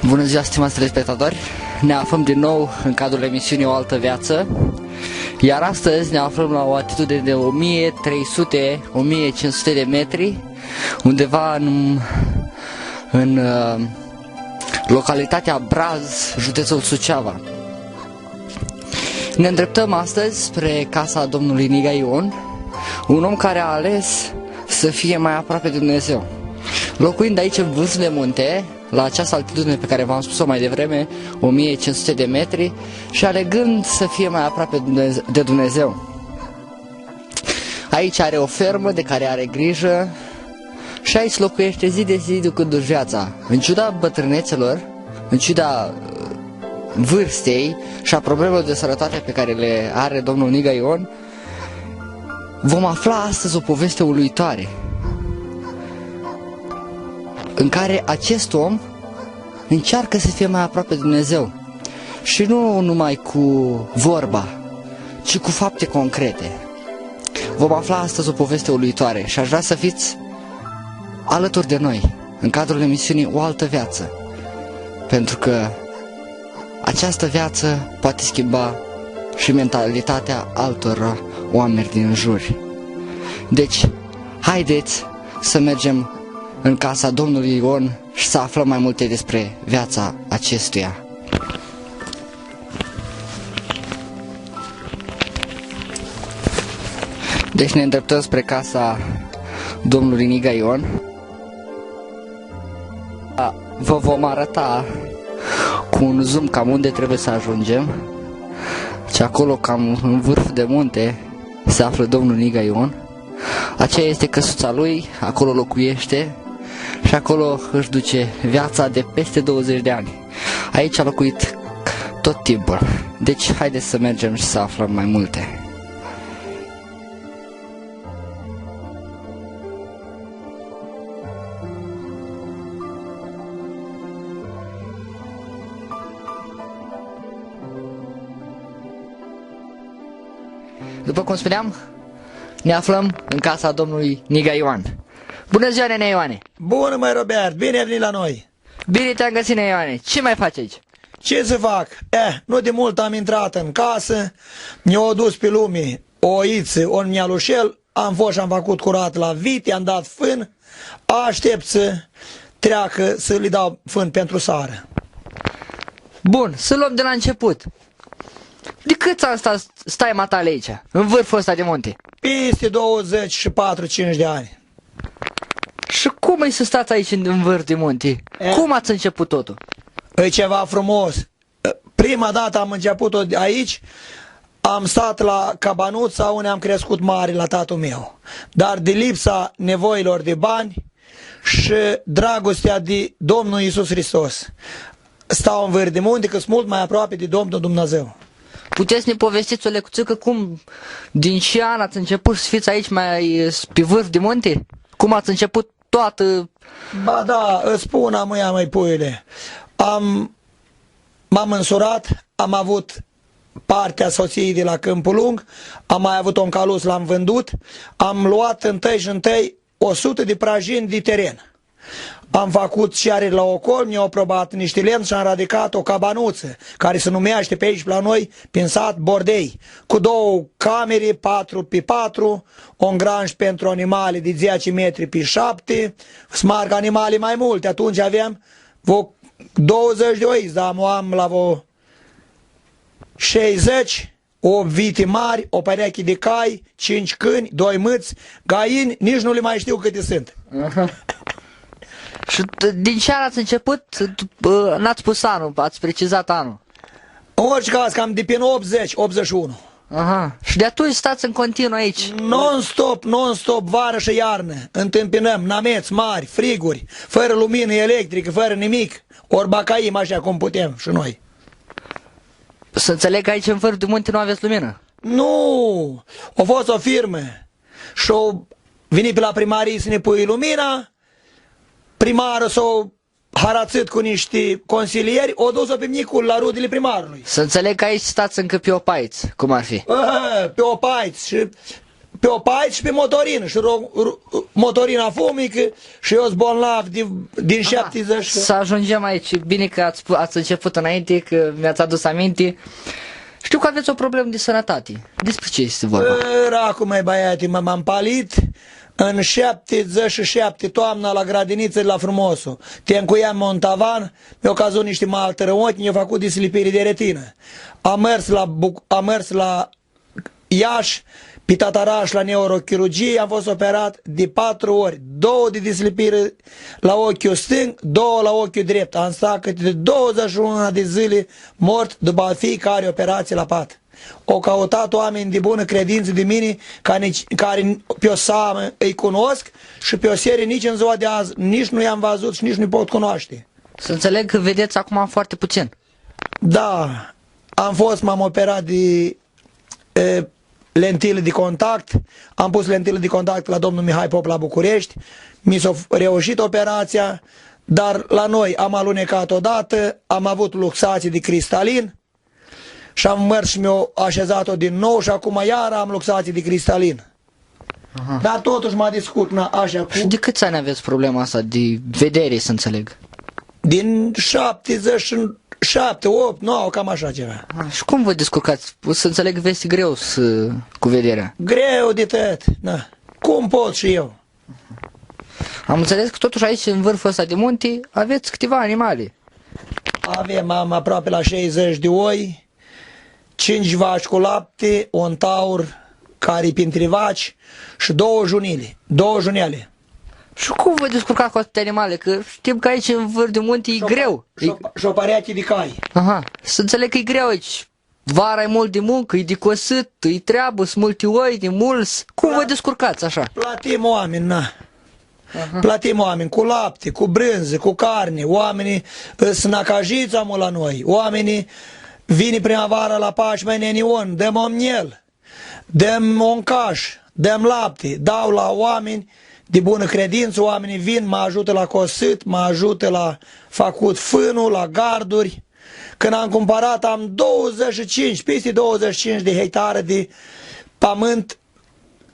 Bună ziua, stimați telespectatori! Ne aflăm din nou în cadrul emisiunii O Altă Viață, iar astăzi ne aflăm la o altitudine de 1300-1500 de metri, undeva în localitatea Braz, județul Suceava. Ne îndreptăm astăzi spre casa domnului Niga Ion, un om care a ales să fie mai aproape de Dumnezeu. Locuind aici în vârf de munte, la această altitudine pe care v-am spus-o mai devreme, 1500 de metri, și alegând să fie mai aproape de Dumnezeu. Aici are o fermă de care are grijă și aici locuiește zi de zi ducându-și viața. În ciuda bătrânețelor, în ciuda vârstei și a problemelor de sănătate pe care le are domnul Niga Ion, vom afla astăzi o poveste uluitoare în care acest om încearcă să fie mai aproape de Dumnezeu. Și nu numai cu vorba, ci cu fapte concrete. Vom afla astăzi o poveste uluitoare și aș vrea să fiți alături de noi în cadrul emisiunii O Altă Viață, pentru că această viață poate schimba și mentalitatea altor oameni din jur. Deci, haideți să mergem în casa domnului Ion și să aflăm mai multe despre viața acestuia. Deci ne îndreptăm spre casa domnului Niga Ion. Vă vom arăta cu un zoom cam unde trebuie să ajungem. Și acolo, cam în vârf de munte, se află domnul Niga Ion. Aceea este căsuța lui, acolo locuiește și acolo își duce viața de peste 20 de ani. Aici a locuit tot timpul. Deci haideți să mergem și să aflăm mai multe. După cum spuneam, ne aflăm în casa domnului Niga Ion. Bună ziua, nene Ioane! Bună, măi, Robert! Bine ai venit la noi! Bine te-am găsit, nene Ioane! Ce mai faci aici? Ce să fac? Nu de mult am intrat în casă, mi-au dus pe lume o oiță, un mialușel, am fost și am făcut curat la vite, am dat fân, aștept să treacă să li dau fân pentru sară. Bun, să luăm de la început. De câți ani stai matale aici, în vârful ăsta de munte? Peste 24-5 de ani. Și cum e să stați aici în vârf de munte? Cum ați început totul? E ceva frumos. Prima dată am început-o aici, am stat la cabanuța unde am crescut mare la tatăl meu. Dar de lipsa nevoilor de bani și dragostea de Domnul Iisus Hristos, stau în vârf de munte, că sunt mult mai aproape de Domnul Dumnezeu. Puteți să ne povestiți o lecuțică cum, din ce an ați început să fiți aici mai pe vârf de munte? Cum ați început toată... Ba da, îți spun amâia, măi, puiule. M-am însurat, am avut partea soției de la Câmpul Lung, am mai avut un calus, l-am vândut, am luat întâi 100 de prajini de teren. Am făcut șare la ocol, mi-au aprobat niște lemn și am radicat o cabanuță, care se numește pe aici la noi, prin sat, Bordei, cu 2 camere, 4x4, un granj pentru animale de 10 metri pe 7, smarg animale mai multe, atunci aveam 20 de oiți, dar am la 60, o vite mari, o pereche de cai, 5 câini, 2 mâți, găini, nici nu le mai știu câte sunt. Și din ce an ați început? N-ați spus anul, ați precizat anul. În orice caz, cam de prin 80-81. Aha. Și de atunci stați în continuu aici? Non-stop, vară și iarnă. Întâmpinăm nameți mari, friguri, fără lumină electrică, fără nimic. Ori bacaim așa cum putem și noi. Să înțeleg că aici în vârf de munte nu aveți lumină? Nu! A fost o firmă și o venit pe la primărie să ne pui lumina. Primarul s-a harațit cu niște consilieri, o dus-o pe micul la rudele primarului. Să înțeleg că aici stați încă pe opaiți, cum ar fi? Pe opaiți și pe o paiță și pe motorină. Și motorina fumică și eu sunt bolnav din 70. Să ajungem aici. Bine că ați început înainte, că mi-ați adus aminte. Știu că aveți o problemă de sănătate. Despre ce este vorba? Racu, mai băiate, m-am palit în 77 toamna la grădiniță la Frumosul. Te încuiam un tavan, mi-au cazut niște maltărăochi, mi-au făcut dislipire de retină. Am mers la Iași, pe Tataraș la neurochirurgie, am fost operat de 4 ori, 2 de dislipire la ochiul stâng, 2 la ochiul drept. Am stat câte de 21 de zile mort după fiecare operație la pat. Au căutat oameni de bună credință de mine, care pe o seamă îi cunosc și pe o serie nici în ziua de azi nici nu i-am văzut și nici nu-i pot cunoaște. Să înțeleg că vedeți acum foarte puțin. Da, m-am operat de lentile de contact, am pus lentile de contact la domnul Mihai Pop la București, mi s-a reușit operația, dar la noi am alunecat odată, am avut luxație de cristalin și am mers și mi-au așezat-o din nou și acum iar am luxație de cristalin. Dar totuși mă discut așa cu... Și de câți ani aveți problema asta de vedere, să înțeleg? Din 77, 8, 9, cam așa ceva. Și cum vă descurcați? Să înțeleg că este greu cu vederea. Greu de tot, da. Cum pot și eu? Am înțeles că totuși aici, în vârful ăsta de munte, aveți câteva animale. Am aproape la 60 de oi, 5 vaci cu lapte, un taur care-i printre vaci și 2 junele. Și cum vă descurcați cu atâtea animale? Că știm că aici, în vârf de munte, e greu. Și o pareate de cai. Aha, să înțeleg că e greu aici. Vara e mult de muncă, e de cosăt, e treabă, sunt multe oi, de mulți. Cum vă descurcați așa? Plătim oameni, na. Plătim oameni cu lapte, cu brânză, cu carne. Oamenii sunt nacajiți amul la noi. Oamenii vin primăvara la pași, mai nenion, dăm omnel, dăm oncaș, dăm lapte, dau la oameni de bună credință, oamenii vin, mă ajută la cosăt, mă ajută la făcut fânul, la garduri. Când am cumpărat, am 25, peste 25 de hectare de pământ,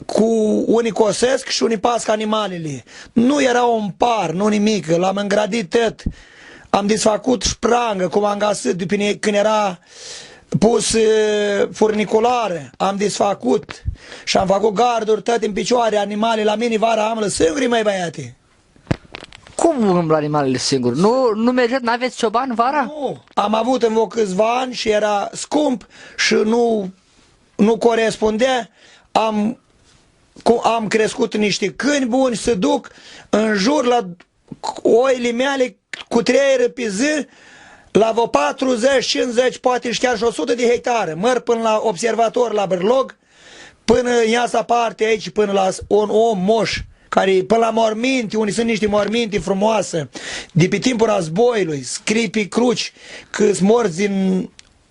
cu unii cosesc și unii pasc animalele. Nu era un par, nu nimic, l-am îngrădit tot. Am desfăcut șprangă, cum am găsit când era pus furniculară, am desfăcut și am făcut garduri tot în picioare, animale la mine vara am singuri, mai băiate. Cum umblă animalele singuri? Nu mergeți, n-aveți cioban vara? Nu, am avut în câțiva ani și era scump și nu corespundea. Am crescut niște câini buni, se duc în jur la oile mele cu 3 ore pe zi, la vreo 40, 50, poate și chiar și 100 de hectare. Măr până la observator la Bârlog, până în iasa parte aici, până la un om moș, care până la morminte, unii sunt niște morminte frumoase, de pe timpul războiului, scrii pe cruci că sunt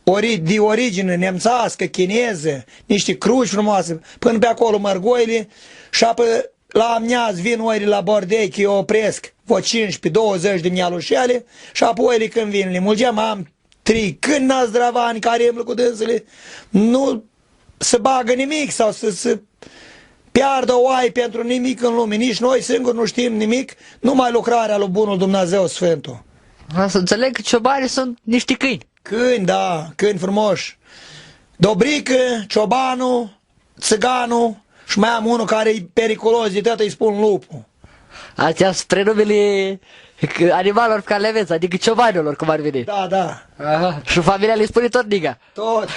morți de origine nemțească, chineză, niște cruci frumoase, până pe acolo mărgoile și apoi la amiaz vin oile la bordei, că eu opresc vreo 15-20 de mialușele și apoi oile când vin, le mulgeam, am 3 câini nazdravani care îmi cu dânsele, nu se bagă nimic sau să piardă oai pentru nimic în lume, nici noi singuri nu știm nimic, numai lucrarea lui Bunul Dumnezeu Sfântul. Să înțeleg că ciobanii sunt niște câini. Câini, da, câini frumoși. Dobrică, ciobanul, țiganul și mai am unul care e periculos de tot, îi spun lupul. Astea sunt prenumele animalelor pe care le aveți, adică ciobanilor, cum ar veni. Da, da. Aha. Și familia le spune tot niga. Tot.